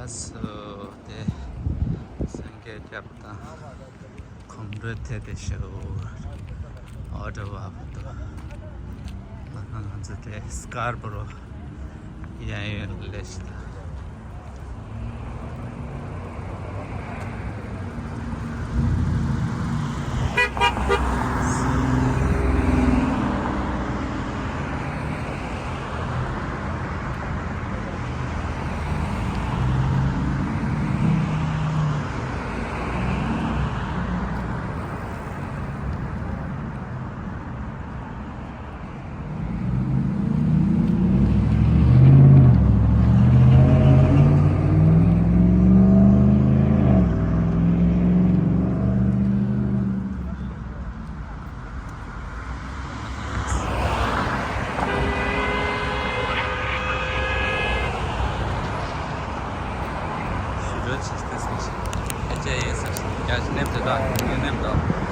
Teraz de Sanget yapta Komrete de show Ottawa de Scarborough yerleşti. Gerçi nem de daha, nem de.